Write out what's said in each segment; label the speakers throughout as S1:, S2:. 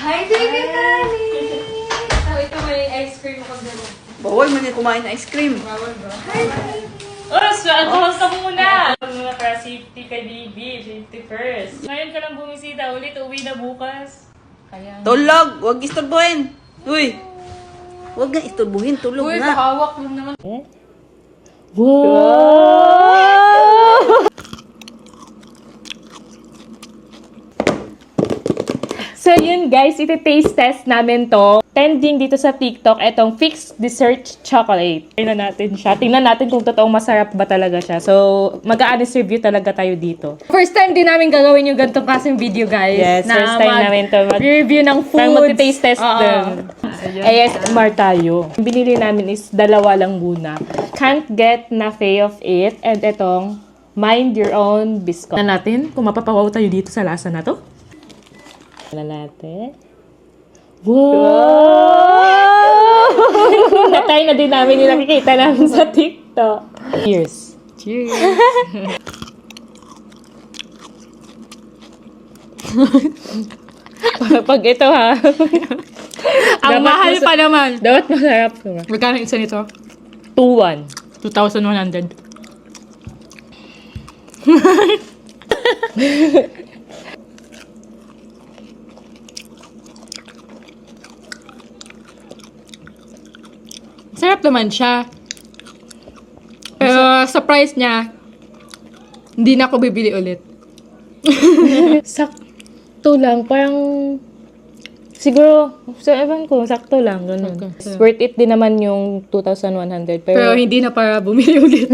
S1: Hi, baby Kali! Oh, ito may ice cream ako dala.
S2: Bawal man yung kumain ng ice cream.
S1: Bawal ba? Hi, baby! Oras na! Alcohol ka muna! Muna para safety kay baby. Safety first. Ngayon ka lang bumisita. Ulit, uwi na bukas. Kaya...
S2: Tulog! Huwag istorbohin! Uy! Huwag nga istorbohin. Tulog
S1: Uy,
S2: nga.
S1: kahawak lang naman.
S3: So yun guys, iti-taste test namin to. Trending dito sa TikTok, etong Fix Dessert Chocolate. Tingnan natin siya. Tingnan natin kung totoong masarap ba talaga siya. So, mag-a-honest review talaga tayo dito. First time din namin gagawin yung ganitong klaseng video guys. Yes, first time namin to review ng food.
S2: Parang
S3: mag-taste test din. ASMR tayo. Ang binili namin is dalawa lang muna. Can't Get Enough of It. And etong Mind Your Own Biscuit. Na natin kung mapapawaw tayo dito sa lasa na to. Wala natin. Wow! Natry na din namin yung nakikita namin sa TikTok. Cheers. Cheers. Pag ito ha.
S4: Ang mahal pa naman.
S3: Dapat masarap.
S4: Magkano isa nito?
S3: 2-1.
S4: 2,100. Sarap naman siya. Pero sa price niya, hindi na ako bibili ulit.
S3: Sakto lang. Parang siguro, sa ewan ko, sakto lang. Ganun.
S4: Okay.
S3: Worth it din naman yung 2,100.
S4: Pero hindi na para bumili ulit.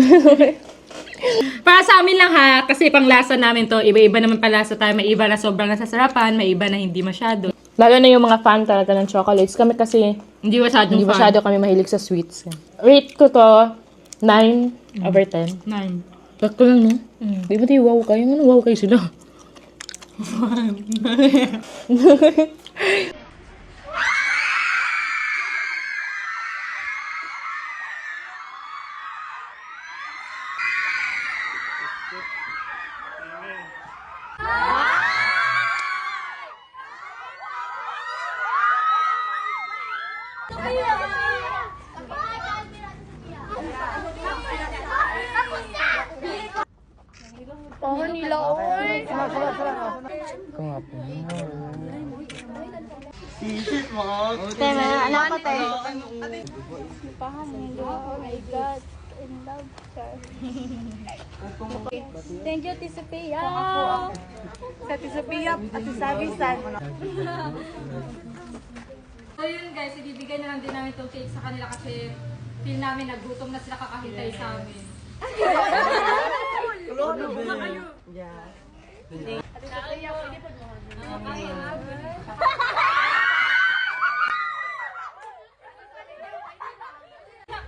S4: Para sa amin lang ha, kasi panglasa namin to, iba-iba naman palasa tayo. May iba na sobrang nasasarapan, may iba na hindi masyado.
S3: Lalo na yung mga fan talaga ng chocolates. Kami kasi,
S4: Hindi masyadong
S3: hindi
S4: fan.
S3: masyado kami mahilig sa sweets. Rate ko to, 9/10.
S4: 9.
S3: Sakto lang, no? Di ba di wow kayo? Ano wow kayo sila?
S5: Thank you, Tisa Pia. Sa Tisa Pia at sa Sabisan.
S1: So yun guys, ibibigay na lang din namin itong cake sa kanila kasi feel namin nagutom na sila kakahintay sa amin.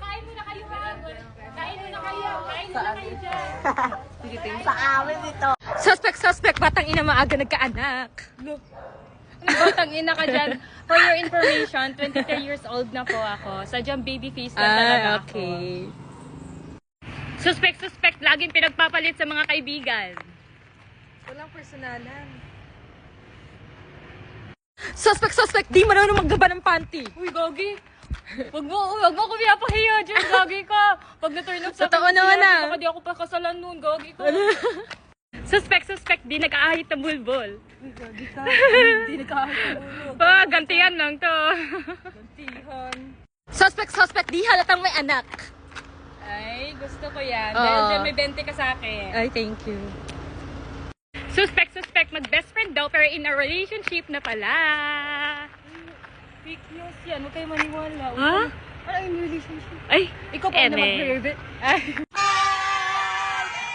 S1: Kain muna kayo ha! Kain muna kayo! Kain muna kayo dyan!
S5: Sa amin dito.
S4: Suspect, batang ina maaga nagkaanak.
S3: Batang ina ka dyan. For your information, 23 years old na po ako. Sadyang baby face lang talaga ako.
S4: Okay.
S3: Suspect, laging pinagpapalit sa mga kaibigan.
S4: Walang personalan. Suspect, di mo na maggaba ng panty.
S3: Uy, Gogi! Wag mo ko pinapahiya dyan, Gogi ka! Pag na-turn up sa
S4: Totoo naman ah.
S3: baka di ako pakasalan nun, Gogi ka! Suspect, di nag-aahit ng bulbol.
S4: Uy, gagi ka. Hindi nagkakahit ng ulo.
S3: Gantihan lang to.
S4: Gantihan. Suspect, di halatang may anak.
S3: Ay, gusto ko yan.
S4: Oo.
S3: Dahil dyan may 20 ka sa akin.
S4: Ay, thank you.
S3: Suspect, mag-best friend daw pero in a relationship na pala.
S1: Fake news yan, huwag kayo maniwala.
S3: Ha?
S1: Ano yung relationship?
S3: Ay,
S1: Ikaw pa na
S3: eme.
S1: mag-private.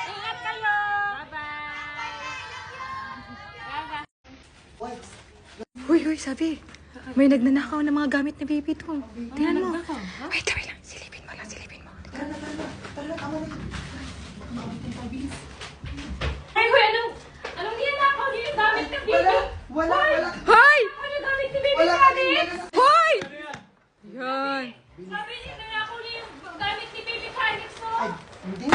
S3: Ingat kayo! Bye-bye!
S4: Uy, sabi. May nagnanakaw ng mga gamit na baby to. Tingnan mo. Wait, tabi lang. Silipin mo.
S3: Ay, hoy, anong ginagawa niyo yung gamit ni baby?
S2: Wala.
S4: Hoy!
S3: Ano yung gamit ni baby
S2: Wala
S3: namin?
S4: Hoy! Yan.
S3: Sabi niyo na ako niyo yung gamit ni baby Phoenix mo.
S2: Hindi.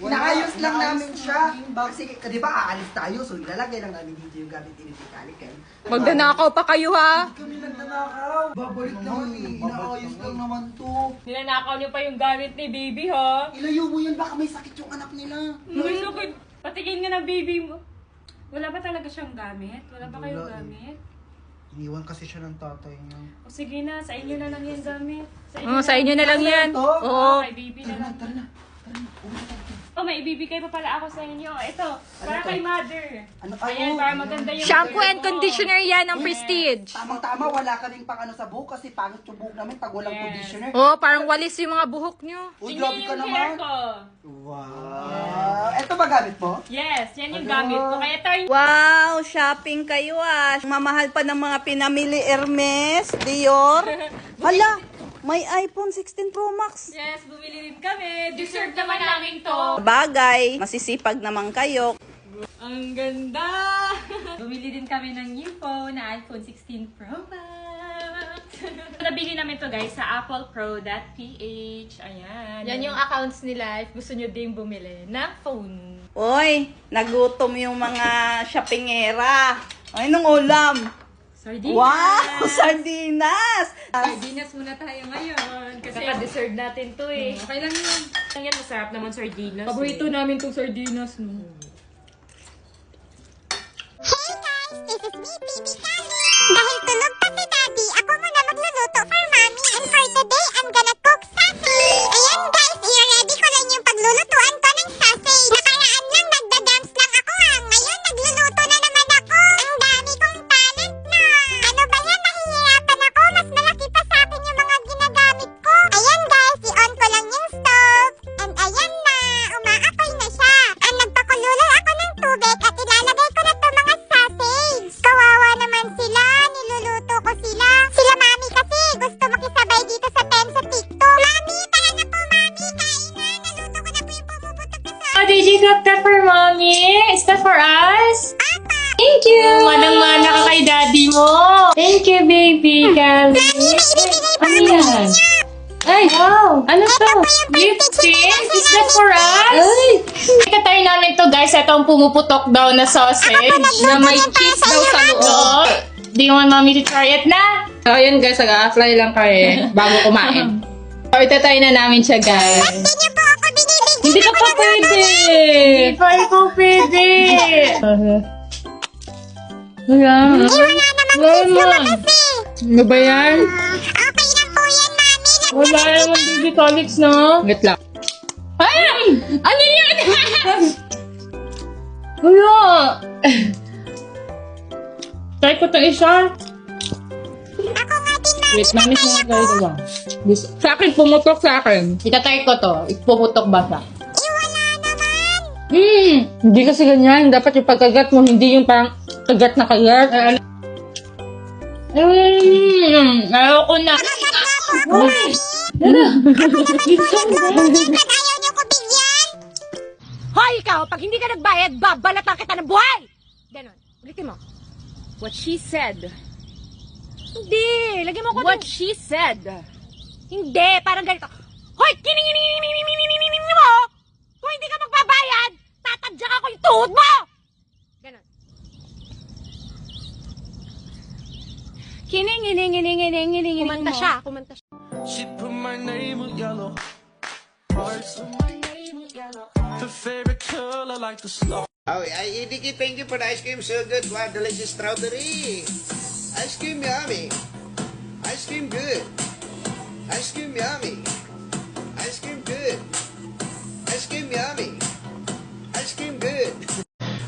S2: Inaayos lang namin siya.
S6: Sige, di ba aalis tayo? So ilalagay lang namin dito yung gamit ni Kalikan.
S4: Magdanakaw pa kayo ha.
S6: Kami nagnanakaw. Babalik naman eh. Inaayos lang naman to.
S1: Ninanakaw niyo pa yung gamit ni baby, ha?
S6: Ilayo mo yun, baka may sakit yung anak nila.
S1: May sakit. Patingin nga ng baby mo. Wala ba talaga siyang gamit? Wala ba kayong
S6: Wala eh.
S1: gamit?
S6: Iniwan kasi siya ng tatay niya.
S1: O sige na, sa inyo na lang yan gamit.
S4: Sa inyo na lang yan.
S6: Ito?
S4: Oo.
S1: Kay baby na lang.
S6: Tara na.
S1: Oh, may ibibigay pa pala ako sa inyo. Ito, para kay mother.
S6: Ano?
S1: Ayan, para maganda yung...
S4: Shampoo and
S1: hair mo.
S4: conditioner yan ng Prestige.
S6: Tamang-tama, wala ka rin pang ano sa buhok kasi pangit yung buhok namin pag walang
S1: Yes.
S6: conditioner.
S4: Oh, parang walis yung mga buhok nyo.
S6: Uy,
S1: Tingnan
S6: grabe
S1: niyo
S6: ka
S1: yung hair
S6: naman.
S1: ko.
S6: Wow. Ito ba gamit mo?
S1: Yes, yan yung
S6: Ano?
S1: gamit ko. Kaya tayo...
S2: Wow, shopping kayo ah. Mamahal pa ng mga pinamili Hermes, Dior. Hala, may iPhone 16 Pro Max.
S1: Yes, bumili din kami. Deserve naman namin to.
S2: Bagay, masisipag naman kayo.
S1: Ang ganda! Bumili din kami ng new phone na iPhone 16 Pro Max. Nabili namin to guys sa applepro.ph. Ayan.
S4: Yan yung accounts nila if gusto nyo ding bumili ng phone.
S2: Oy, nagutom yung mga shoppingera. Ay, nung ulam.
S1: Sardinas!
S2: Wow, sardinas!
S4: Sardinas muna tayo ngayon. Kasi
S1: Naka-deserve natin to eh.
S4: okay lang yun.
S1: Ang yan, masarap naman sardinas.
S4: Paborito namin tong sardinas, no?
S7: Hey guys, this is me, Baby Kali. Dahil tulog pa si Daddy, ako muna magluluto for Mommy. And for today, I'm gonna cook sausage. Ayan guys, i-ready ko lang yung paglulutuan ko ng sausage. Nakaraan lang, nagda-dance lang ako ha. Ngayon, nagluluto na naman ako. Ang dami kong talent na. Ano ba yan? Nahihirapan ako. Mas malaki pa sa akin yung mga ginagamit ko. Ayan guys, i-on ko lang yung stove. And ayan na, umaapoy na siya. And nagpakulo ako ng tubig at ilalagay ko na to mga sausage. Kawawa naman sila, niluluto ko sila. Sila Mami kasi gusto makisabay dito sa sa TikTok. Mami, tara na po Mami, kain na. Naluto ko na po yung pumuputok na sa...
S1: Oh, did you cook that for mommy? Is that for us? Thank you! Manang-mana ka kay daddy mo. Thank you, baby. Calvin. Ano yan? Ay, wow! Ano to? Lipstick? Is that for us? Ay! Ikatay namin to guys. Ito ang pumuputok daw na sausage.
S4: Na may cheese daw sa loob.
S1: Oo. Do you want mommy to try it na?
S4: So, ayan guys, nag-a-apply lang kayo bago kumain. So, itatry na namin siya, guys.
S7: Hindi niyo po ako binibigyan.
S1: Hindi ka pa pwede! Hindi pa ikaw pwede! Wala.
S7: Wala namang cheese lumabas eh.
S4: Ano ba yan?
S7: Okay lang po yan Mami.
S1: Wala naman baby colics, no?
S4: Wait lang.
S1: Ay! Ano yan? Wala! Try ko itong isa.
S7: Ako nga din Mami.
S1: Wait, mami sa mga gawin ko ba?
S4: Sa akin, pumutok sa akin.
S1: Itatry ko to. Ipuputok ba siya?
S7: Wala naman.
S4: Hindi kasi ganyan. Dapat yung pagkagat mo, hindi yung parang kagat na kagat.
S1: Ayoko na.
S7: Ba't ayaw niyo ko bigyan?
S4: Hoy, ikaw! Pag hindi ka nagbayad, babalatan kita ng buhay! Ganon. Ulitin mo. What she said. Hindi! Lagyan mo ko What she said. Hindi! Parang ganito. Hoy! Kining mo! Kung hindi ka magbabayad, tatadyak ako yung tuhod mo! Ganon. Kining. Kumanta siya.
S8: She put my name with yellow hearts. Her favorite color like the snow.
S9: Oh, Idiki, thank you for the ice cream. So good. Wow, delicious strawberry. Ice cream yummy. Ice cream good. Ice cream yummy. Ice cream good. Ice cream yummy. Ice cream good.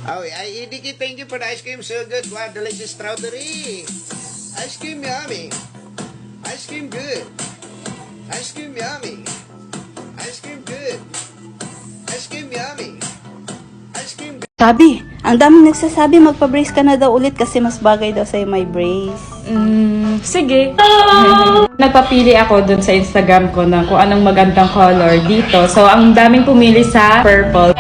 S9: Oh, Idiki, thank you for the ice cream. So good. Wow, delicious strawberry. Ice cream yummy. Ice cream good. Ice cream yummy. Ice cream good. Ice cream yummy. Ice cream good.
S2: Sabi, ang daming nagsasabi magpa-brace ka na daw ulit kasi mas bagay daw sa'yo may brace.
S3: Sige. Nagpapili ako dun sa Instagram ko na kung anong magandang color dito. So, ang daming pumili sa purple.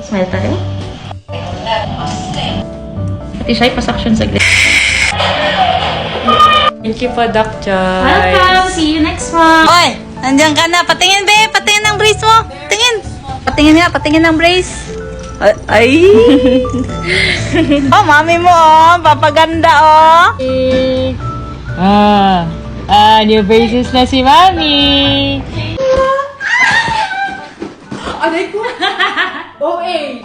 S3: Smile tayo. Pati siya, ipasaksyon sa glit. Thank you po, Doc Joyce.
S1: Welcome! See you next month!
S2: Oy, nandiyan ka na. Patingin, be. Patingin ng brace mo. Tingin. Patingin ng brace. Ay! Oh, mami mo, oh. Papaganda, oh.
S3: New braces na si Mami.
S1: Aray ko! OA!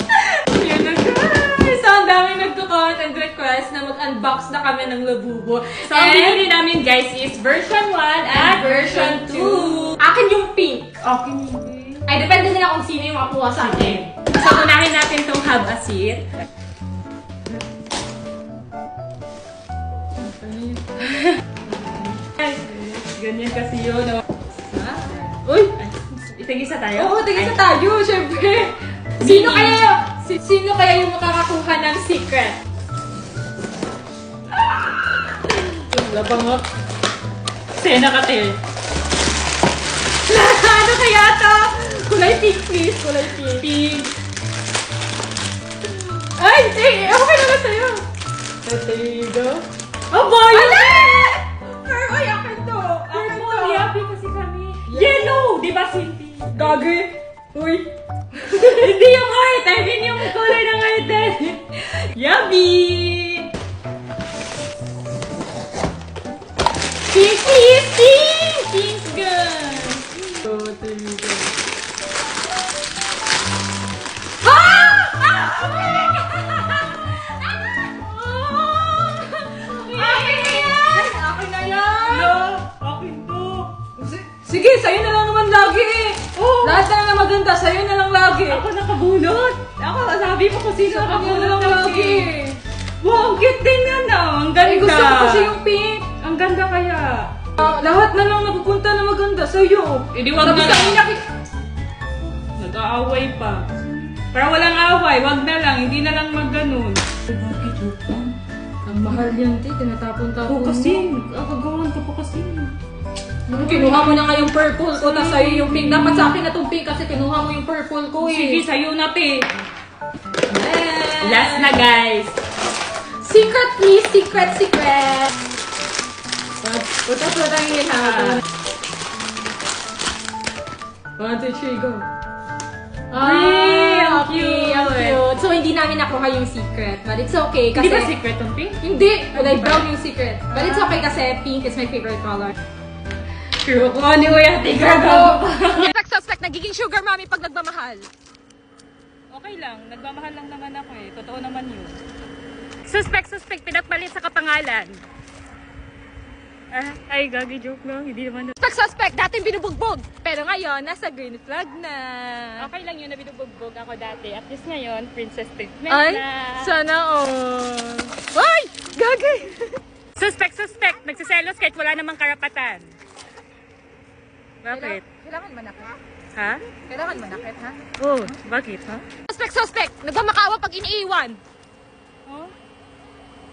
S1: Yun na guys! So, ang daming nagko-comment and request na mag-unbox na kami ng Labubo. So, ang binili namin guys is version 1 at version 2. Akin yung pink. Akin yung pink. Ay, depende nila kung sino yung makuha sa akin. So, unahin natin itong have a seat. Ganyan kasi yun. Uy! Itigisa tayo? Oo, tigisa tayo, syempre. Sino kaya yung makakakuha ng secret? Labangok. Sena ka, Tel. Ano kaya to? Kulay pink, please. Kulay pink. Pink. Ay, okay naman sa'yo. There you go. Oh, boy! Ay, akin to. Akin to. Happy kasi kami. Yellow! Di ba, Cindy? Gagi. Uy. Hindi yung heart. I mean yung kulay ng heart din. Yummy! Pink, pink, pink! Pink gun! So, there you go. Akin na yan! No! Akin to! Sige, sa'yo na lang naman lagi eh! Oh. Lahat na lang maganda, sa'yo na lang lagi! Ako nakabunot! Ako, sabi mo kung sino nakabunot na lang lagi! Wow, ang cute din yan ah! Ang ganda! Gusto ko kasi yung pink! Ang ganda kaya! Lahat na lang napupunta na maganda sa'yo! Hindi wag na lang! Nag-aaway pa! Pero walang away, wag na lang, hindi na lang mag-ganun. Ang mahal yan, te. Tinatapon-tapon mo. Kasi, agagawan ka pa kasi. Kinuha mo na nga yung purple ko, na sa'yo yung pink. Dapat sa akin na itong pink kasi kinuha mo yung purple ko eh. Sige, sa'yo na, te. Last na, guys. Secret, please. Secret, secret. Putas na tayo yun, ha? 1, 2, 3, go. Ang cute. So, hindi namin nakuha yung secret. But it's okay kasi... Hindi ba secret yung pink? Hindi. Kulay brown yung secret. But it's okay kasi pink is my favorite color. True ko. Ano yung tigre ko?
S4: Suspect, nagiging sugar mommy pag nagmamahal.
S3: Okay lang. Nagmamahal lang naman ako eh. Totoo naman yun.
S1: Suspect, pinagpalit sa kapangalan. Ay, gagi, joke lang. Hindi naman.
S4: Suspect, dating binubugbog. Pero ngayon, nasa green flag na.
S1: Okay lang yun na binubugbog ako dati. At least ngayon, princess treatment
S4: Ay,
S1: na.
S4: sana all. Ay, gagi.
S1: Suspect, nagsiselos kahit wala namang karapatan. Bakit?
S4: Kailangan manakit.
S1: Ha?
S4: Kailangan manakit, ha?
S1: Oh, bakit, ha?
S4: Suspect, nagmamakaawa pag iniiwan.
S1: Oh?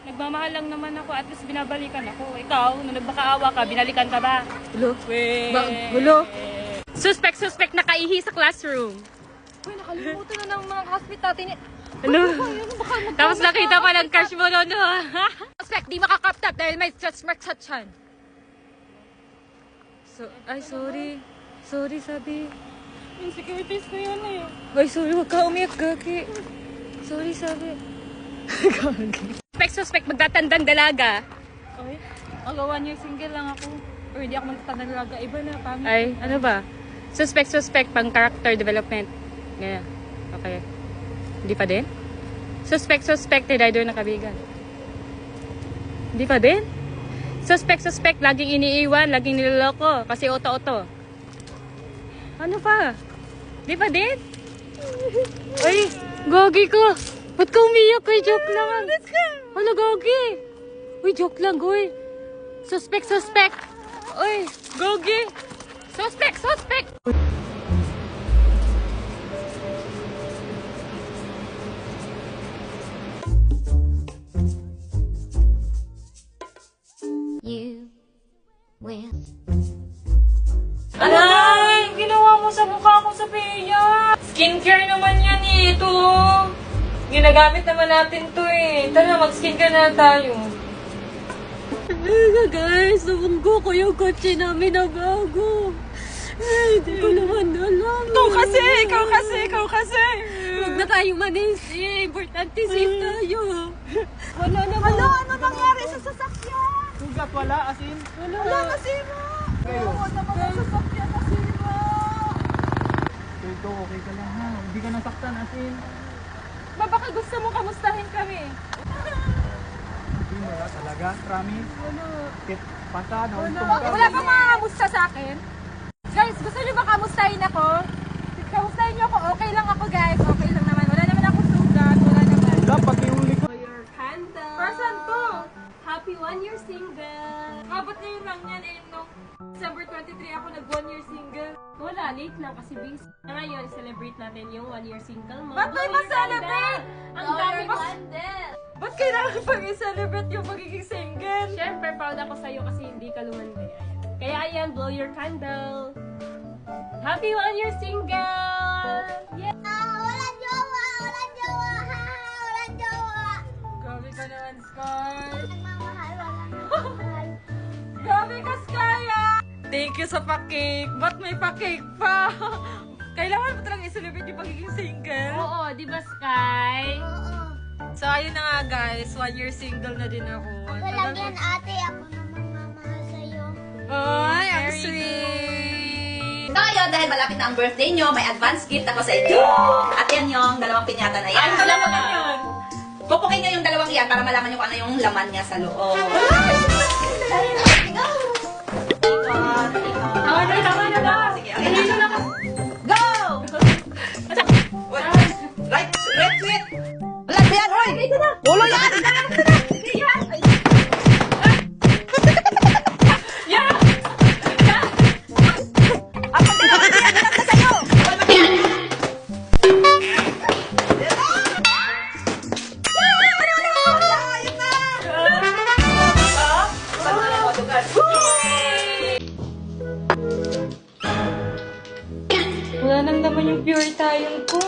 S1: Nagmamahal lang naman ako, at least binabalikan ako. Ikaw, nung nagmakaawa ka, binalikan ka ba?
S4: Hulo?
S1: Weh!
S4: Hulo?
S1: Suspect, nakaihi sa classroom.
S4: Uy, nakalimutan na ng mga classmate natin.
S1: Ano? Tapos nakita pa ng crush mo noon, no?
S4: Suspect, di makakaptap dahil may stretch mark sa tiyan.
S1: Ay, sorry. Sorry, sabi. Insecurities ko yun eh. Ay, sorry, wag ka umiyak, gagi. Sorry, sabi. Gagi. Suspect, magtatandang dalaga.
S3: Okay. Although 1 year single lang ako. Or hindi ako magtatandang dalaga. Iba na, pangit.
S1: Ay, ano ba? Suspect, pang character development. Yeah. Okay. Hindi pa din? Suspect, rider na kabigan. Hindi pa din? Suspect, laging iniiwan, laging niloloko. Kasi oto-oto. Ano pa? Di pa din? Ay, gogi ko. Ba't ka umiyak? Ay, joke lang. Ano, gogi? Uy, joke lang, goy. Suspect. Uy, gogi. Suspect.
S7: You will.
S3: Alay! Ginawa mo sa mukha ko sa Bea! Skincare naman yan eh, ito! Ginagamit naman natin to eh. Tara, mag-skincare na tayo.
S1: Guys, nabunggo ko yung kotse namin na bago.
S4: Hindi ko naman alam.
S2: Ikaw kasi.
S4: Huwag na tayong manisip. Importante safe tayo. Wala naman.
S2: Hala, ano nangyari sa sasakyan?
S6: Sugat wala, asin.
S2: Wala, nasira. Oo, naman ang sasakyan nasira.
S6: Ito, okay ka lang ha. Hindi ka nasaktan, asin.
S4: Ba, baka gusto mo kamustahin kami?
S6: Hindi mo na talaga, promise. Kit, pasa, nauntong ka.
S4: Wala bang makamusta sa akin? Guys, gusto niyo ba kamustahin ako? Kamustahin niyo ako? Okay lang ako, guys. Okay lang naman. Wala naman ako sugat. Wala naman.
S6: Wala, pag yung likod.
S4: Your candle. Person to. Happy 1 year single. Abot ngayon lang yan. Eh, nung December 23 ako nag 1 year single. Wala, late lang kasi busy. Ngayon, celebrate natin yung 1 year single mo. Ba't kayo ma-celebrate? Ang dami pa. Ba't kailangan pag i-celebrate yung pagiging single? Siyempre, proud ako sa'yo kasi hindi ka lumandi. Kaya ayan, blow your candle. Happy 1 year single! Yeah!
S7: Walang jowa, walang jowa, ha, walang jowa.
S4: Grabe ka naman, Sky.
S7: Nagmamahal, walang nagmamahal.
S4: Grabe ka, Sky, ah! Thank you sa pa-cake. Ba't may pa-cake pa? Kailangan mo talagang i-celebrate yung pagiging single? Oo, di ba, Sky?
S7: Oo.
S4: So, ayun na nga, guys. 1 year single na din ako.
S7: Walang yan, ate. Ako naman mamahal sa'yo.
S4: Ay, ang sweet!
S2: So ngayon, dahil malapit na ang birthday nyo, may advance gift ako sa inyo. At yan yung dalawang pinyata na yan.
S4: Ano naman yun?
S2: Pupukin nyo yung dalawang yan para malaman nyo kung ano yung laman niya sa loob.
S4: Tama na ba?
S2: Sige, okay na. Go! Right, sweet. Wala ba yan, oy! Ulo yan!
S3: Wala nang naman yung pure tayong ko.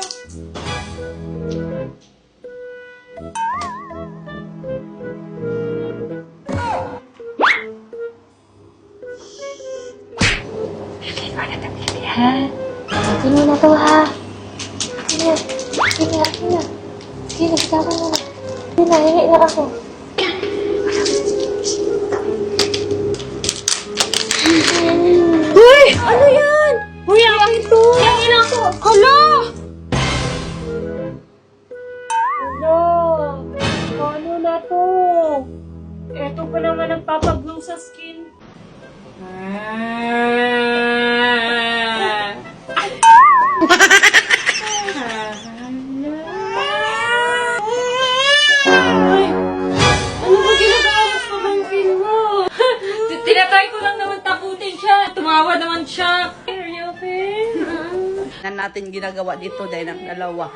S5: Akin mo na to, ha? Akin na. Akin na, akin na. Sige, nagsasabi mo na. Akin na, hingi na ako.
S4: Uy! Ano yan? Uy, akin to! Akin ako! Hala!
S3: Hello! Ano na to? Eto pa naman ang papaglow sa skin.
S4: Ano ba ginagawa mo sa pamangkin mo? Tinatry ko lang naman takutin siya. Tumawa naman siya. Are you okay?
S2: Na natin ginagawa dito dahil ng dalawa.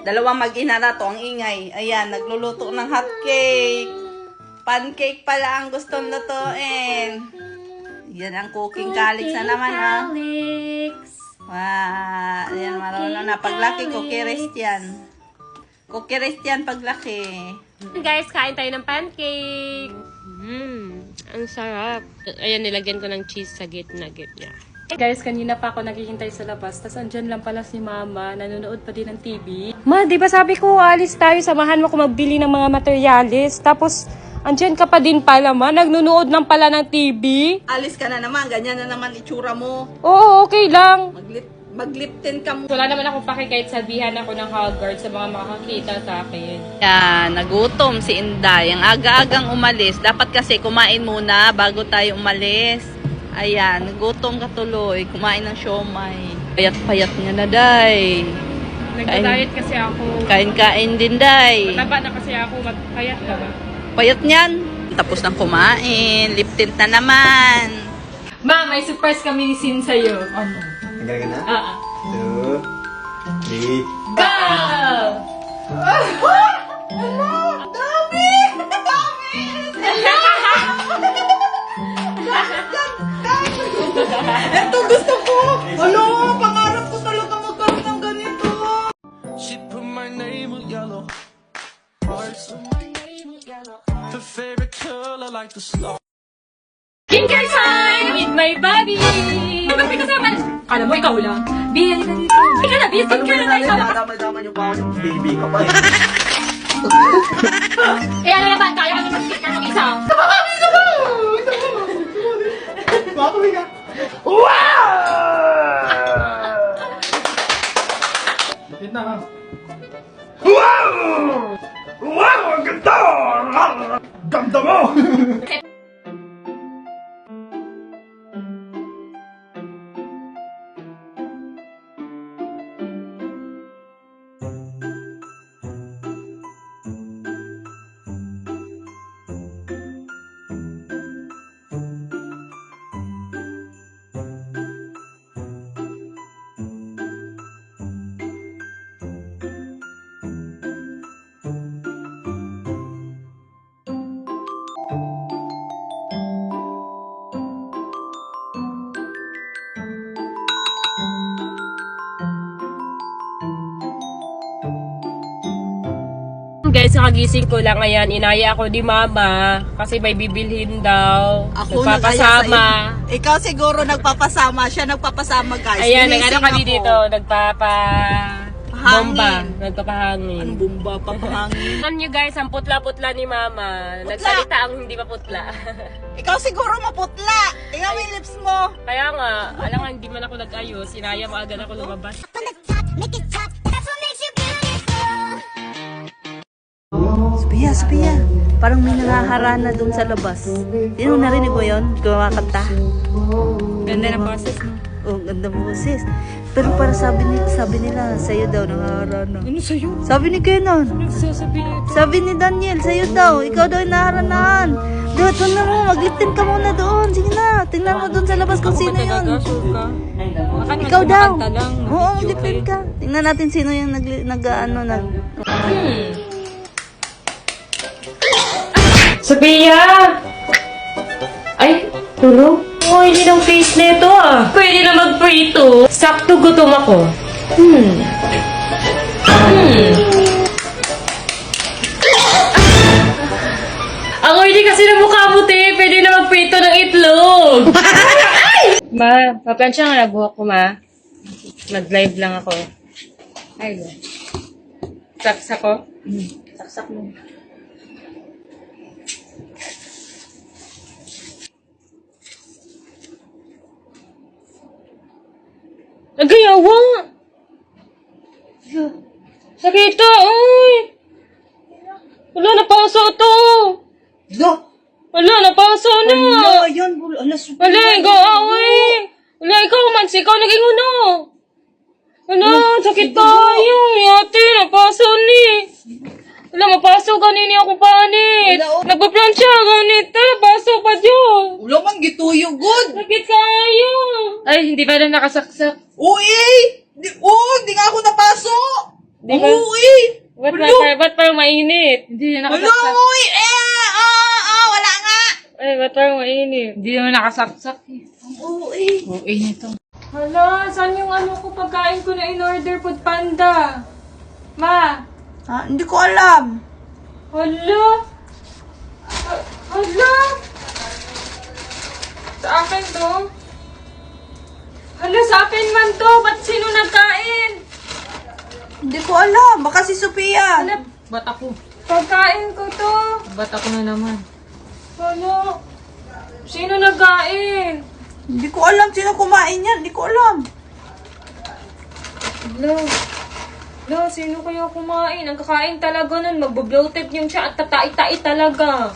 S2: Dalawang mag-ina na to, ang ingay. Ayan, nagluluto ng hot cake. Pancake pala ang gustong lutuin. Yan ang cooking calyx na naman, ah. Wow, ayan, marunong na. Paglaki, cookie yan. Cookie yan paglaki.
S1: Guys, kain tayo ng pancake. Ang sarap. Ayan, nilagyan ko ng cheese sa gitna.
S3: Guys, kanina pa ako naghihintay sa labas. Tapos andyan lang pala si Mama. Nanonood pa din ng TV. Ma, di ba sabi ko, alis tayo. Samahan mo ko magbili ng mga materialis. Tapos, andyan ka pa din pala, Ma. Nagnunood lang pala ng TV.
S2: Alis ka na naman, ganyan na naman itsura mo.
S3: Oo, okay lang.
S2: Magliptin ka mo.
S3: Wala naman akong paki kahit sabihan ako ng Hogwarts sa mga makakita sa akin.
S2: Yan, nagutom si Inday. Ang aga-agang umalis. Dapat kasi kumain muna bago tayo umalis. Ayan, nagutom ka tuloy. Kumain ng siomay. Payat-payat niya na, Day.
S3: Nagda-diet kasi ako.
S2: Kain-kain din, Day.
S3: Mataba na kasi ako. Payat na ba?
S2: Payat niyan. Tapos ng kumain. Lip tint na naman.
S3: Ma, may surprise kami ni Sin sa'yo. Ano?
S6: Nagaling na? 2, 3.
S3: Go!
S2: Ito gusto ko! Ano? Pangarap ko talaga magkaroon ng ganito.
S8: She put my name with yellow hearts. Her favorite color like the snow.
S1: Skincare time with my baby! Ba't may kasama? Kala mo ikaw lang. Bia, halika dito. Halika na, Bia, skincare na tayo sa...
S6: Damay-damay niyo pa ako yung baby ka pa eh.
S1: Eh, ano na ba? Kaya ka naman skincare ng isa.
S6: Bakit ka? Bakit na ha? Wow! Ang ganda! Ganda mo!
S3: Guys, kagising ko lang ngayon. Inaya ako ni Mama kasi may bibilhin daw.
S2: Ako
S3: Nagpapasama.
S2: Ikaw siguro nagpapasama. Siya nagpapasama, guys.
S3: Ayan,
S2: Ginising
S3: nag-ano kami
S2: ako.
S3: dito. Bomba. Nagpapahangin.
S2: Ang bomba, papahangin.
S3: Alam nyo guys, ang putla-putla ni Mama. Nagsalita ang hindi maputla.
S2: Ikaw siguro maputla. Tingnan mo yung lips mo.
S3: Kaya nga, alam nga, hindi man ako nag-ayos. Inaya mo agad ako lumabas.
S2: Sophia. Parang may nangaharana doon sa labas. Yun, narinig mo yun? Kumakanta.
S3: Ganda ng boses mo.
S2: Oh, ganda mo, sis. Pero para sabi nila, sa'yo daw nangaharana.
S3: Ano sa'yo?
S2: Sabi ni Kenan.
S3: Sasabihin ito.
S2: Sabi ni Daniel, sa'yo daw. Ikaw daw yung naharanahan. Doon na mo, magliptin ka muna doon. Sige na, tingnan mo doon sa labas kung sino yun. Ikaw daw. Oo, magliptin ka. Tingnan natin sino yung
S3: Sophia! Ay, tulog? Oh, hindi ng face nito ah. Pwede na mag-prito. Sakto gutom ako. Ang hindi kasi ng mukha mo, te. Pwede na mag-prito ng itlog. Ma, maplansya nga na buhok ko, ma. Nag-live lang ako. Ay, saksak ko? Saksak mo. Nagayawa! Sakita, uy! Wala, napaso to! Wala, napaso na! Wala, ikaw, uy! Wala, ikaw, Mads, ikaw naging uno! Wala, sakit tayo! Ate, napaso ni! Wala, mapaso ganini ako panit! Nagpa-plancha, ganito, napaso pa dyan!
S2: Ulo man, gituyo, good!
S3: Sakit kayo! Ay, hindi ba na nakasaksak?
S2: Uy! Di nga ako napaso!
S3: Di ba?
S2: Uy!
S3: Ba't parang mainit? Hindi na nakasaksak.
S2: Uy! Wala nga!
S3: Ay, ba't parang mainit? Hindi naman nakasaksak.
S2: Uy!
S3: Okay nito. Hala, saan yung ano ko pagkain ko na in-order food panda? Ma!
S2: Ha? Hindi ko alam.
S3: Hala! Hala! Sa akin to? Hala, sa akin man to! Ba't sino nagkain?
S2: Hindi ko alam. Baka si Sophia.
S3: Hala, ba't ako? Pagkain ko to! Ba't ako na naman? Hala! Sino nagkain?
S2: Hindi ko alam sino kumain yan. Hindi ko alam.
S3: Hala, sino kaya kumain? Ang kakain talaga nun, magbo-bloated yung siya at tatai-tai talaga.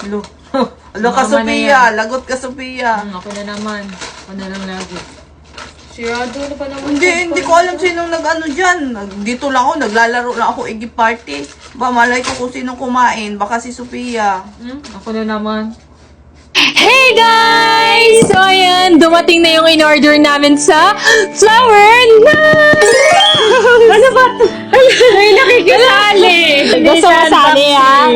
S2: Alo ka, Sophia. Lagot ka, Sophia.
S3: Ako na naman. Ako na lang lagi. Sirado na ba naman?
S2: Hindi ko alam sinong nag-ano dyan. Dito lang ako, naglalaro lang ako Iggy Party. Ba, malay ko kung sinong kumain. Baka si Sophia.
S3: Ako na naman. Hey guys! So ayan, dumating na yung in-order namin sa Flower Night! Ano ba? Ay, nakikisali! Gusto mo sali ah?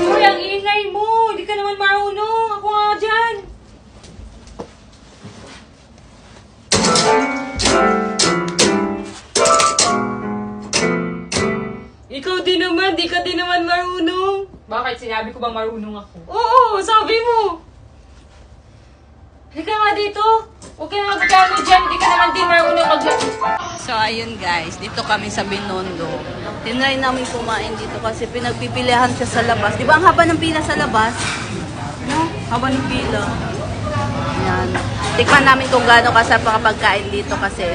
S3: Uy, ang ingay mo! Hindi ka naman marunong! Ako nga dyan!
S1: di ka din naman marunong.
S3: Bakit? Sinabi ko bang marunong ako?
S1: Oo, sabi mo. Halika nga dito. Huwag ka na magkano dyan. Di ka naman din marunong
S2: So, ayun guys, dito kami sa Binondo. Tinry namin kumain dito kasi pinagpipilihan siya sa labas. Di ba ang haba ng pila sa labas? No? Haba ng pila. Yan. Tikman namin kung gaano kasarap ang pagkain dito kasi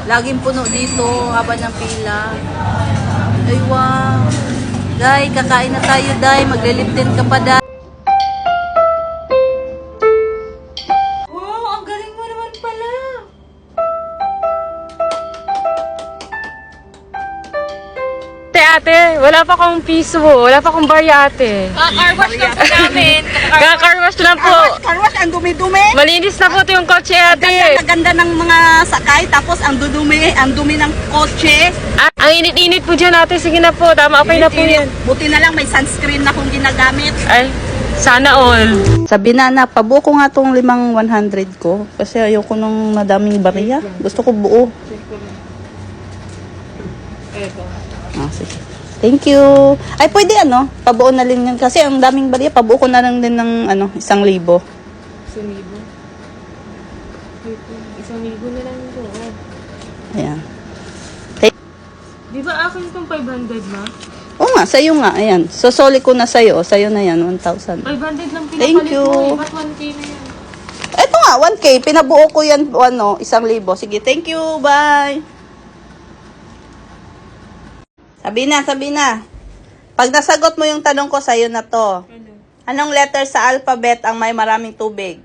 S2: laging puno dito, haba ng pila. Ay, wow. Day, kakain na tayo, Day. Magliliptin ka pa, Day.
S1: Wow, ang galing mo naman pala.
S3: Ate, wala pa akong piso. Wala pa akong barya, ate.
S1: Car wash lang po namin.
S3: Kakarwash lang po.
S2: Karwas, ang dumi-dumi.
S3: Malinis na po ito yung kotse, ate.
S2: Ganda ng mga sakay, tapos ang dumi ng kotse.
S3: Ang init-init po dyan, ate. Sige na po. Tama, okay na po yan.
S2: Buti na lang may sunscreen na kung ginagamit.
S3: Ay, sana all.
S2: Sabi na, pabuko nga tong 100 ko. Kasi ayoko nung madaming bariya. Gusto ko buo. Ah, sige. Thank you. Ay, pwede pabuo na rin yan. Kasi ang daming bariya, pabuo ko na lang din ng 1,000.
S3: 1,000? 1,000 na lang ito.
S2: Ayan.
S3: Di ba akin itong 500 na?
S2: Oo nga, sa'yo nga. Ayan. Sosoli ko na sa'yo. Sa'yo na yan, 1,000.
S3: 500 lang pinapalit
S2: Thank you.
S3: mo. Ba't 1K na yan?
S2: Ito nga, 1K. Pinabuo ko yan, 1,000. Sige, thank you. Bye. Sabi na. Pag nasagot mo yung tanong ko, sa'yo na to. Anong letter sa alphabet ang may maraming tubig?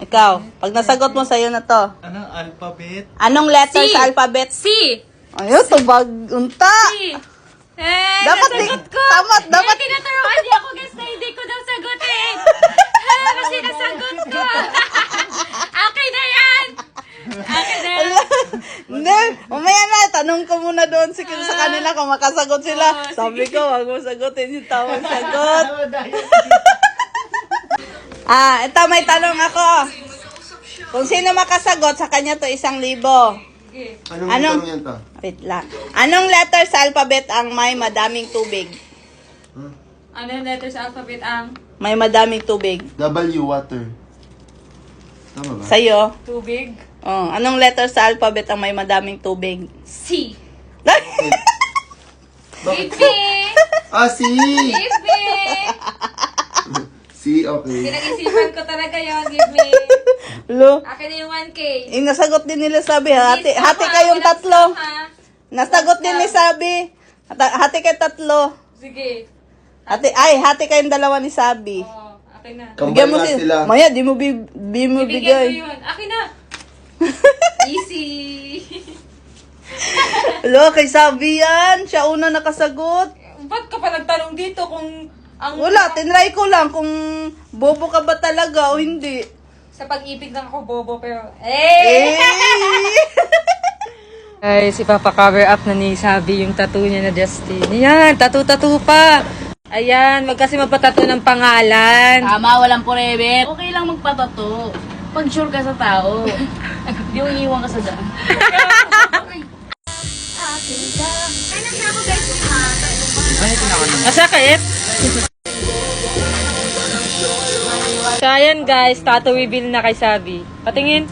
S2: Ikaw. Pag nasagot mo, sa'yo na to.
S6: Anong alphabet?
S2: Anong letter
S1: C.
S2: sa alphabet?
S1: C.
S2: Ayun, tubag. Unta.
S1: Eh,
S2: Dapat
S1: nasagot ko.
S2: dapat.
S1: Eh, tinuturuan niya ako guys na hindi ko daw sagutin. Kasi nasagot ko. Okay na yan. Okay na yan.
S2: Hindi, umaya na. Tanong ko muna doon sa kanila kung makasagot sila. Sabi ko, wag mo sagutin yung tamang sagot. Ito may tanong ako. Kung sino makasagot, sa kanya to 1,000. Anong
S9: yan to?
S2: Wait lang. Anong letter sa alphabet ang may madaming tubig?
S1: Ano yung letter sa alphabet ang
S2: May madaming tubig.
S9: W, water. Tama ba?
S2: Sa'yo?
S1: tubig?
S2: Oh, anong letter sa alphabet ang may madaming tubig?
S1: C.
S9: Bakit?
S1: B.
S9: C!
S1: B.
S9: C, okay.
S1: Pinag-isipan ko talaga yon. Give me.
S2: Lo,
S1: Akin na yung 1K.
S2: nasagot din nila Sabi. Hati
S1: Stop,
S2: kayong
S1: walang
S2: tatlo.
S1: stop, ha?
S2: Nasagot din ni Sabi. Hati kayo tatlo.
S1: Sige.
S2: Hati kayong dalawa ni Sabi.
S1: Oh, akin na.
S2: Bigyan mo
S9: Combine sila.
S2: Maya, di mo
S1: Bibigyan ko
S2: bigay.
S1: yun. Akin na. Easy.
S2: Lo, kay Sabi yan. Siya una nakasagot.
S1: Ba't ka pa nagtanong dito kung ang
S2: Wala, tinry ko lang kung bobo ka ba talaga o hindi.
S1: sa pag-ibig lang ako bobo pero eh!
S3: Guys, ipapa-cover up na ni Sabi yung tattoo niya na Justin. Ayan, tattoo pa. Ayan, wag kasi magpatato ng pangalan.
S2: Tama, walang forever. Okay lang magpatato. Pag sure ka sa tao. Di mo iiwan ka sa daan.
S3: Masakit? So, ayan guys, tattoo reveal na kay Sabi. Patingin.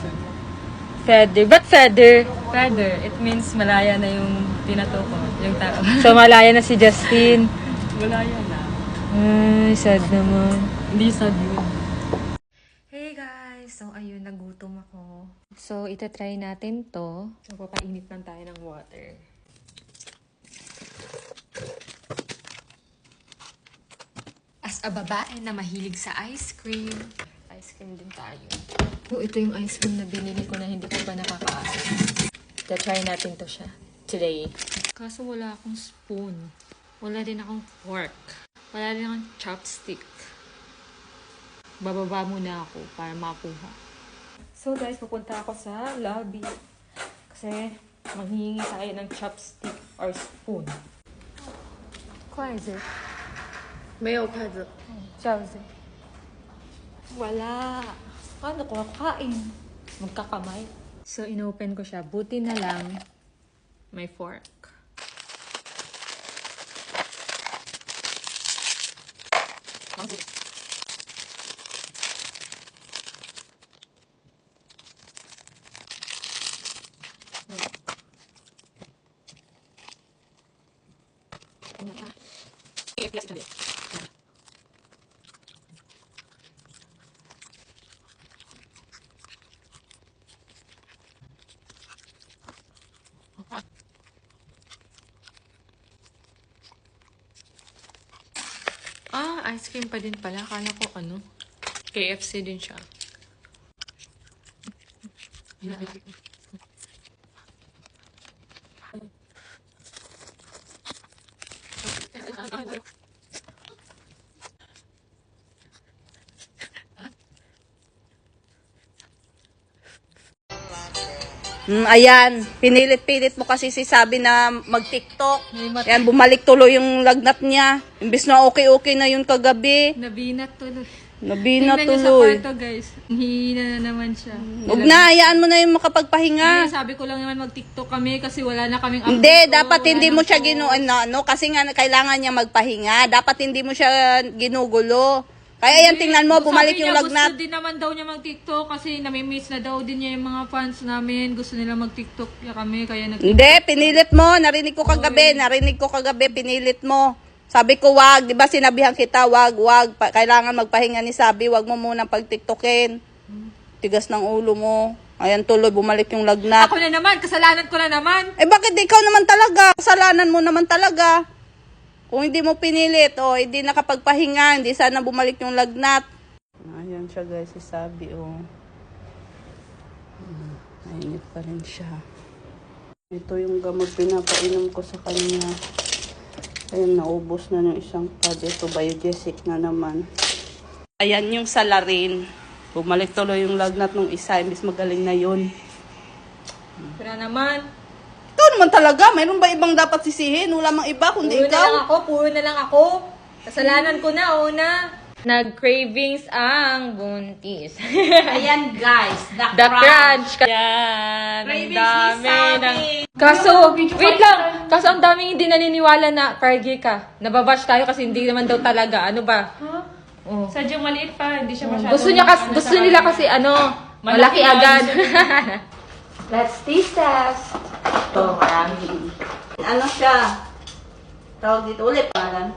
S3: Feather. Ba't feather?
S1: Feather, it means malaya na yung tinato ko, yung tao.
S3: So, malaya na si Justin.
S1: Malaya na.
S3: Ay, sad naman.
S1: Hindi sad yun.
S5: Hey guys! So, ayun, nagutom ako. So, itatry natin to.
S3: So, papainit lang tayo ng water.
S5: As a babae na mahilig sa ice cream, ice cream din tayo. So, ito yung ice cream na binili ko na hindi ko pa nakakaasa.
S3: Try natin to siya today.
S5: Kaso wala akong spoon. Wala din akong fork. Wala din akong chopstick. Bababa muna ako para makuha.
S3: So guys, pupunta ako sa lobby. Kasi maghihingi tayo ng chopstick or spoon.
S5: 筷子
S2: 没有筷子。
S5: Chopstick. Wala. Paano ko kakain? Magkakamay.
S3: So inopen ko siya. Buti na lang my fork. Ah, ice cream pa din pala. Akala ko ano, KFC din siya.
S2: Ayan, pinilit-pilit mo kasi si Sabi na mag-TikTok. Ayan, bumalik tuloy yung lagnat niya. Imbis na okay-okay na yun kagabi.
S3: Nabinat tuloy.
S2: Nabina
S3: Tingnan niyo sa
S2: tuloy.
S3: kwarto, guys. Hihina na naman siya.
S2: Huwag na, hayaan mo na yung makapagpahinga.
S3: Sabi ko lang naman mag-TikTok kami kasi wala na kaming
S2: Hindi, dapat hindi mo siya kasi nga kailangan niya magpahinga. Dapat hindi mo siya ginugulo. Kaya yan, tingnan mo, bumalik yung lagnat.
S3: Gusto din naman daw niya mag-TikTok kasi nami-miss na daw din niya yung mga fans namin. Gusto nila mag-TikTok kami kaya
S2: Hindi, pinilit mo. Narinig ko kagabi, pinilit mo. Sabi ko, wag. Di ba sinabihan kita, wag. Kailangan magpahinga ni Sabi. Wag mo munang pag-TikTokin. Tigas ng ulo mo. Ayan tuloy, bumalik yung lagnat.
S3: Ako na naman, kasalanan ko na naman.
S2: Eh bakit ikaw naman talaga? Kasalanan mo naman talaga. Kung hindi mo pinilit, hindi nakapagpahinga, hindi sana bumalik yung lagnat. Ayan siya guys, si Sabi, Mainit pa rin siya. Ito yung gamot pinapainom ko sa kanya. Ayan, naubos na yung isang pad. Ito, Biogesic na naman. Ayan yung salarin. Bumalik tuloy yung lagnat ng isa, imbis magaling na yun.
S3: Kaya naman.
S2: Ikaw naman talaga, mayroon ba ibang dapat sisihin? Wala mang iba, kundi ikaw.
S3: Puro na lang ako. Kasalanan ko na, una. Nag-cravings ang buntis.
S2: Ayan guys,
S3: The crunch. Yan. Ang
S2: Cravings
S3: dami
S2: ni Sabi.
S3: ng... Kaso, wait lang. Kaso ang daming hindi naniniwala na Cargi ka. Nababash tayo kasi hindi naman daw talaga. Ano ba? Oh.
S1: Sadyang maliit pa, hindi siya masyado.
S3: Gusto nila kasi malaki agad.
S5: Let's taste test.
S2: Ito, marami. Ano siya? Tawag dito ulit, pangalan?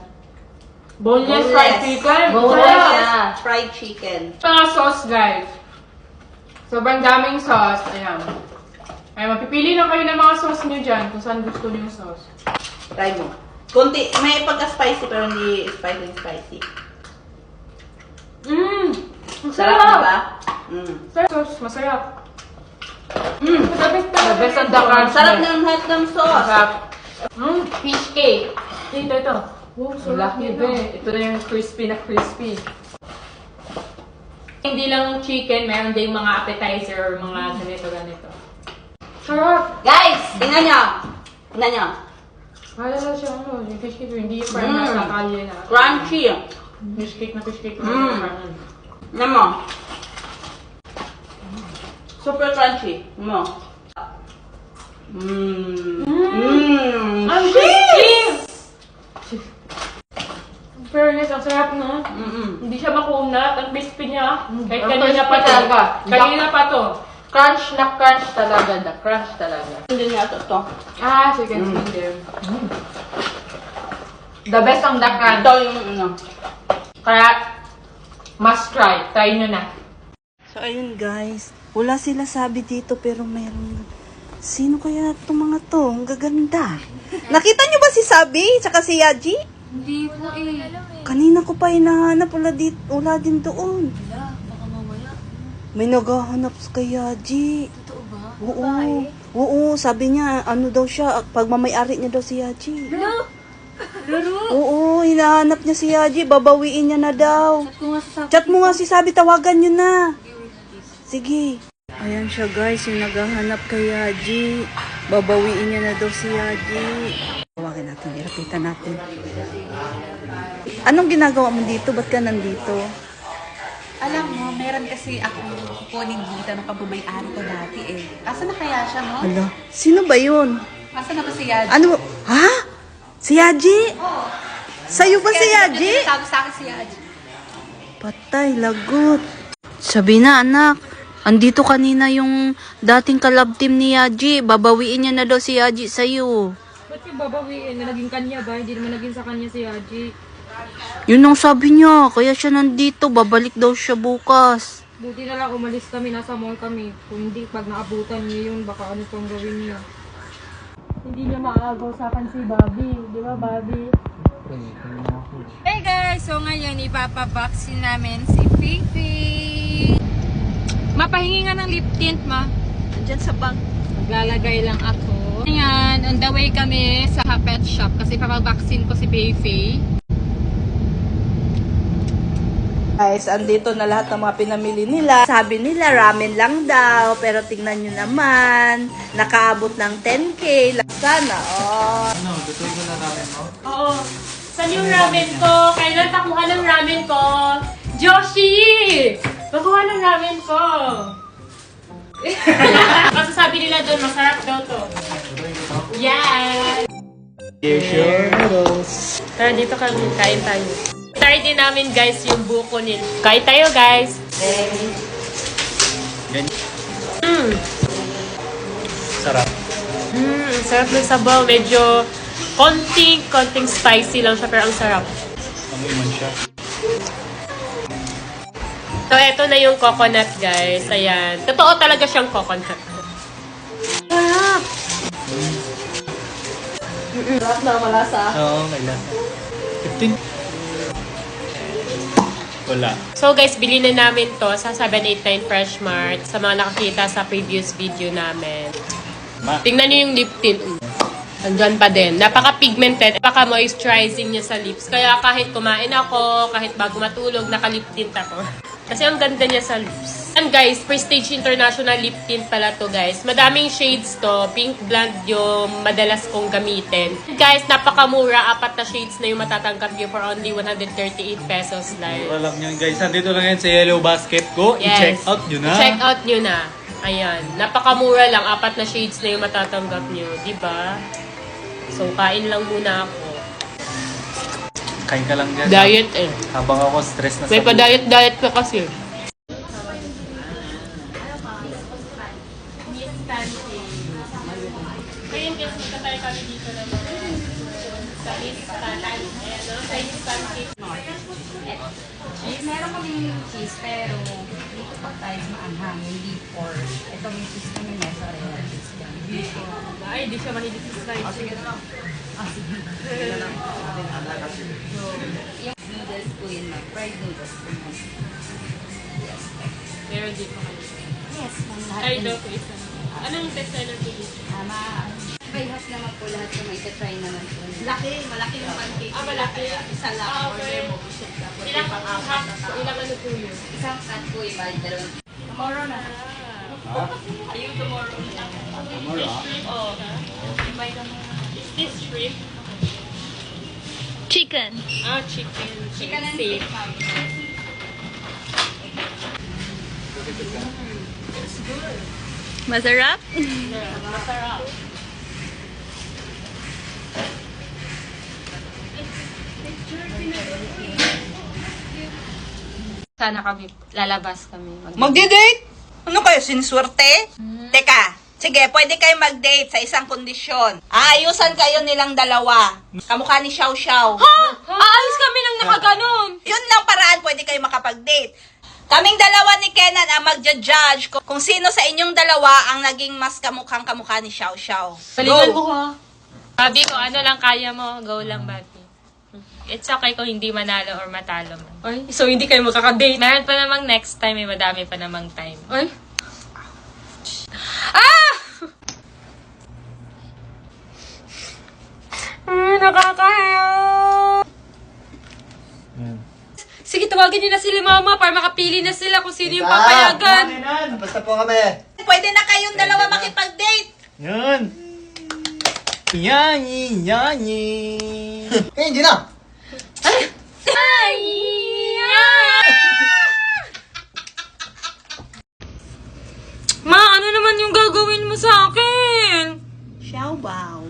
S1: Boneless fried chicken.
S2: Boneless fried chicken.
S1: Mga sauce, guys. Sobrang daming sauce. Ayan. Ay, mapipili lang kayo ng mga sauce nyo dyan kung saan gusto nyo yung sauce.
S2: Try mo. Kunti, may pagka-spicy pero hindi spicy. Sarap, diba?
S1: Sauce, masarap.
S3: The best ang the crunch.
S2: Sarap ng hot ng sauce.
S1: Fish cake. Ito. Wow,
S3: Laki ba? Ito na yung crispy na crispy.
S1: Hindi lang chicken, meron din mga appetizer or mga ganito. Sarap!
S2: Guys, tingnan nyo.
S1: Wala na siya, yung fish cake, hindi yung parang nasa kalye na.
S2: Crunchy.
S1: Fish cake.
S2: Tingnan mo. Super crunchy. Mo.
S1: Ang crispy! Fairness, ang sarap, no? Hindi siya makunat, ang crispy niya. Kahit kanina pa to.
S3: Crunch na crunch talaga. The crunch talaga.
S2: Hindi niya ito.
S1: Ah, so you can see them.
S3: The best ang the crunch.
S2: Ito yung ano.
S3: Kaya, must try. Try nyo na.
S2: So, ayun guys. Wala sila Sabi dito pero mayroon. Sino kaya itong mga to? Ang gaganda. Nakita nyo ba si Sabi? Tsaka si Yaji?
S5: Hindi po eh.
S2: Kanina ko pa hinahanap. Wala din doon.
S5: Wala, baka mamaya.
S2: May naghahanap kay Yaji.
S5: Totoo ba?
S2: Oo, sabi niya, ano daw siya, pagmamayari niya daw si Yaji. Oo, hinahanap niya si Yaji, babawiin niya na daw. Chat mo nga si Sabi, tawagan niyo na. Sige. Ayan siya guys, yung naghahanap kay Yaji. Babawiin niya na daw si Yaji. Tawagin natin, irapitan natin. Anong ginagawa mo dito? Ba't ka nandito?
S10: Alam mo, meron kasi akong kukunin dito ng pagmamay-ari ko dati eh. Asa na kaya siya, no?
S2: Hala, sino ba yun?
S10: Asa na ba si Yaji?
S2: Ano? Ha? Si Yaji? Sa'yo ba si Yaji?
S10: Sabi sa akin si Yaji.
S2: Patay, lagot. Sabi na, anak. Andito kanina yung dating kalab team ni Yaji. Babawiin niya na daw si Yaji sa'yo.
S3: Ba't yung babawiin? Naging kanya ba? Hindi naman naging sa kanya si Haji.
S2: Yun ang sabi niya. Kaya siya nandito. Babalik daw siya bukas.
S3: Buti na lang umalis kami, nasa mall kami. Kung hindi, pag naabutan niya yun, baka ano pang gawin niya. Hindi niya maaagaw sa akin si Bobby. Di ba, Bobby?
S5: Hey guys! So ngayon, ipapabaksin namin si Fifi. Mapahingi nga ng lip tint, ma.
S2: Andyan sa bag.
S5: Maglalagay lang ako. Ayan, on the way kami sa pet shop kasi papabaksin ko si Fifi.
S2: Guys, andito na lahat ng mga pinamili nila. Sabi nila, ramen lang daw. Pero tingnan nyo naman, nakaabot ng 10K. Sana, oh.
S6: Ano, tutuloy ko na namin mo?
S1: Oo. Saan yung ramen ko? Kailan pakuha ng ramen ko? Joshi! Pakuha ng ramen ko! Kasi sabi nila doon, masarap daw to. Yes!
S6: Share noodles.
S1: Tara, dito kami. Kain tayo. Try din namin, guys, yung buko nila. Kain tayo, guys.
S6: Sarap.
S1: Sarap ng sabaw. Medyo konting spicy lang siya, pero ang sarap.
S6: Amoy man siya.
S1: So, eto na yung coconut, guys. Ayan. Totoo talaga siyang coconut. Sarap!
S2: Sarap na malasa.
S6: Oo, may lasa. 15. Wala.
S1: So, guys, bili na namin to sa 789 Fresh Mart sa mga nakakita sa previous video namin. Tingnan niyo yung lip tint. Andyan pa din. Napaka-pigmented. Napaka-moisturizing niya sa lips. Kaya kahit kumain ako, kahit bago matulog, naka-lip tint ako. Kasi ang ganda niya sa lips. And guys, Prestige International Lip Tint pala to, guys. Madaming shades to. Pink blonde yung madalas kong gamitin. Guys, napakamura. 4 na shades na yung matatanggap niyo for only 138 pesos lang.
S6: Alam nyo guys, nandito lang yan sa Yellow Basket ko.
S1: Yes.
S6: I-check out nyo na.
S1: I-check out nyo na. Ayan. Napakamura lang. 4 na shades na yung matatanggap nyo. Diba? So, kain lang muna ako.
S6: Kain ka lang dyan.
S1: Diet eh.
S6: Habang ako stress na
S1: May
S6: buhay.
S1: pa-diet ka kasi. Ngayon guys, magkatay kami dito naman sa Miss Pancake. Ayan, no? Sa Miss Pancake.
S10: Meron kaming cheese, pero dito pa tayo maanghang, hindi pork. Ito may cheese kami, mozzarella cheese yan.
S1: Ay, di siya mahilig sa slice.
S10: Sige na. Sige. Yung noodles ko yun, fried noodles ko yun.
S1: Meron dito kami.
S10: Yes, ma'am.
S1: Ay, daw ko isa. Anong bestseller ko dito?
S10: By half naman po lahat yung may try naman po.
S2: Malaki yung pancake.
S1: Malaki.
S2: Isa lang.
S1: Okay. Ilang half? Ilang ano po yun?
S10: Isang cut po yung bali, dalawang.
S1: Tomorrow na. Ayun, tomorrow. Fish shrimp. Oh. Is this shrimp?
S5: Chicken.
S1: Ah, chicken.
S10: Chicken and
S1: steak.
S10: steak, ma'am.
S5: Masarap?
S1: Masarap.
S5: Sana kami, lalabas kami.
S2: Magdi-date? Ano kayo, siniswerte? Teka, sige, pwede kayo mag-date sa isang kondisyon. Aayusan kayo nilang dalawa. Kamukha ni Xiao Xiao.
S5: Aalis kami nang nakaganon!
S2: Yun lang paraan, pwede kayo makapag-date. Kaming dalawa ni Kenan ang magja-judge kung sino sa inyong dalawa ang naging mas kamukhang-kamukha ni Xiao Xiao.
S1: Galingan mo ha. Babi ko, ano lang kaya mo, go lang, Babi. It's okay kung hindi manalo or matalo man.
S5: Ay, so hindi kayo makakadate?
S1: Meron pa namang next time, may madami pa namang time.
S5: Ay? Ah! Nakakahiya! Sige, tawagin niyo na sila mama para makapili na sila kung sino yung papayagan.
S9: Basta po kami.
S2: Pwede na kayong dalawa makipag-date.
S6: Yan. Yanyi, yanyi.
S9: Hindi na.
S5: Ay! Ma, ano naman yung gagawin mo sa akin?
S2: Xiao Bao.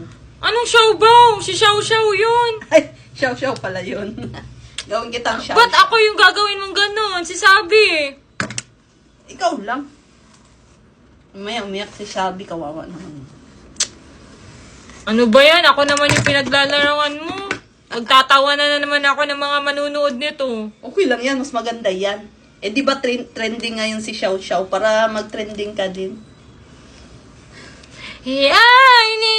S1: Xiao Xiao yun.
S2: Ay, Xiao pala yun. Gawin kitang Xiao.
S1: Ba't ako yung gagawin mong ganun? Si Sabi.
S2: Ikaw lang. May umiyak si Shabby, kawawa naman.
S1: Ano ba yan? Ako naman yung pinaglalaroan mo. Magtatawa na naman ako ng mga manunood nito.
S2: Okay lang yan, mas maganda yan. Eh di ba trending ngayon si Xiao Xiao para mag-trending ka din?
S1: Yani.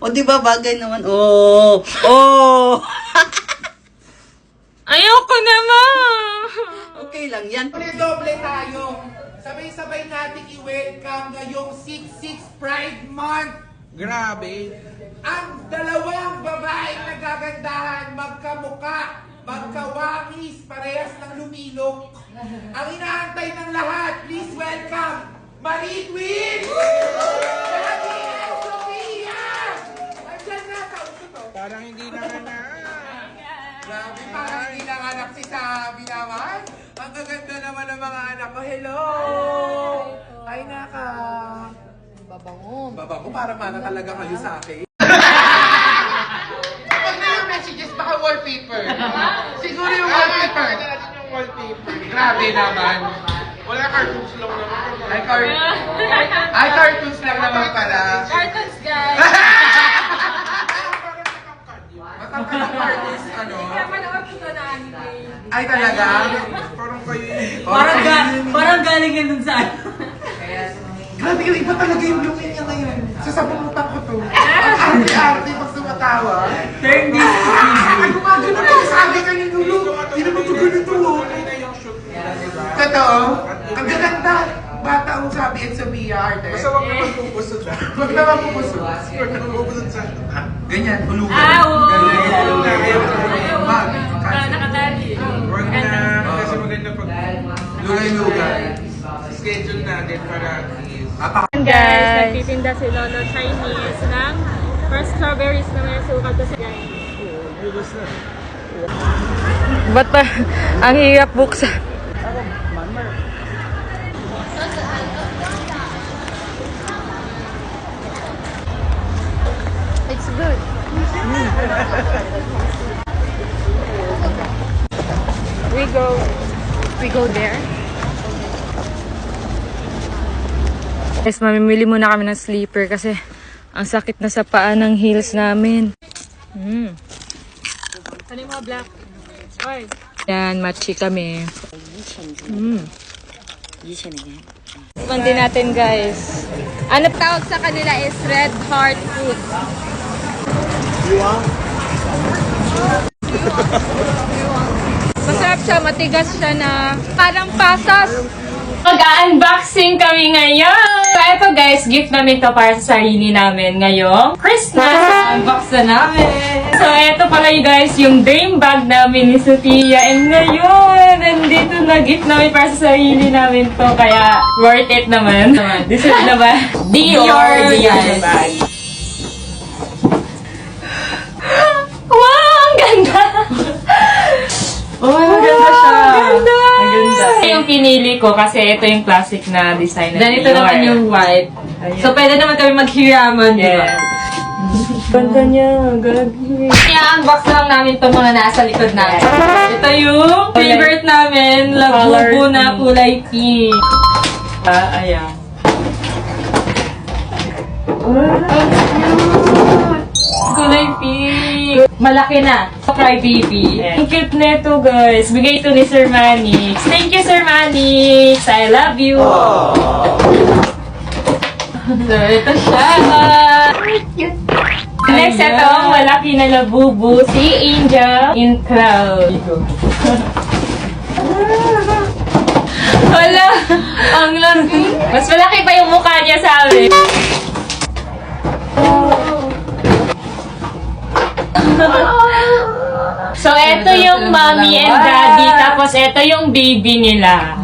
S2: O di ba bagay naman? Oh! Oh!
S1: Ayoko naman.
S2: Okay lang yan.
S11: Doble tayo. Sabay-sabay natin i-welcome ngayong 6-6 Pride Month.
S6: Grabe.
S11: Ang dalawang babaeng nagagandahan, magkamuka, magkawangis, parehas ng lumilok. Ang inaantay ng lahat, please welcome, Marie Queen! Daddy and Sophia! Andyan na, kausap to.
S6: Parang hindi na na.
S11: Grabe, parang hindi nanganak si Sabi naman. Ang gaganda naman ng mga anak ko. Hello! Ay, naka. Babango. Babango, para mana talaga kayo sa akin. Kapag na yung messages, baka wallpaper. Siguro yung wallpaper.
S6: Yung wallpaper.
S11: Grabe naman.
S6: Wala cartoons lang naman.
S11: Ay, cartoons lang naman pala.
S1: Cartoons, guys.
S11: Matangkad ang cartoons, ano?
S1: Manood ko na anime.
S11: Ay, talaga?
S6: Parang kayo
S2: Parang galing yan dun sa
S11: Grabe yung iba talaga yung lungin niya ngayon. Sasabunutan ko to. Ang arte-arte pag sumatawa.
S2: Trending.
S11: Gumagano na sabi ka ni Lulu. Hindi naman ito ganito. Totoo? Ang gaganda. Bata ang Sabi at Sophia arte.
S6: Basta wag naman pupusod na.
S11: Huwag naman pupusod.
S6: Wag naman pupusod sa...
S11: Ganyan, hulugan.
S1: Nakadali.
S6: Wag na. Kasi maganda pag...
S11: Lugay-lugay.
S6: Schedule natin para
S1: Guys, nagtitinda si Lolo Chinese ng first strawberries na may sukat kasi guys. Ba't ba? Ang hirap buksan. It's good. We go there. Guys, mamimili muna kami ng sleeper kasi ang sakit na sa paa ng heels namin. Ano yung mga black? Oy. Yan, matchy kami. Mandi natin, guys. Ano tawag sa kanila is red heart food. Masarap siya, matigas siya na parang pasas. Mag-unboxing kami ngayon! So, eto guys, gift namin to para sa sarili namin ngayong Christmas. Unbox na namin! So, eto pala yung guys, yung dream bag namin ni Sophia. And ngayon, nandito na gift namin para sa sarili namin to. Kaya, worth it naman. This is naman, Dior bag. Wow! Ang ganda! Oh, maganda siya. Maganda. Ito yung pinili ko kasi ito yung classic na design.
S3: Then ito naman yung white. So pwede naman kami maghiraman, di ba?
S1: Ganda niya. Gagi.
S3: I-unbox lang namin itong mga nasa likod natin. Ito yung favorite namin, Labubu na kulay pink.
S1: Ayan.
S3: Kulay pink. Malaki na. Cry baby.
S1: Ang cute nito, guys. Bigay ito ni Sir Manix. Thank you, Sir Manix. I love you.
S3: So, ito siya.
S1: Next, ito ang malaki na labubu. Si Angel in Cloud. Wala. Ang laki. Mas malaki pa yung mukha niya sa amin. So, ito yung mommy and daddy. Tapos, ito yung baby nila.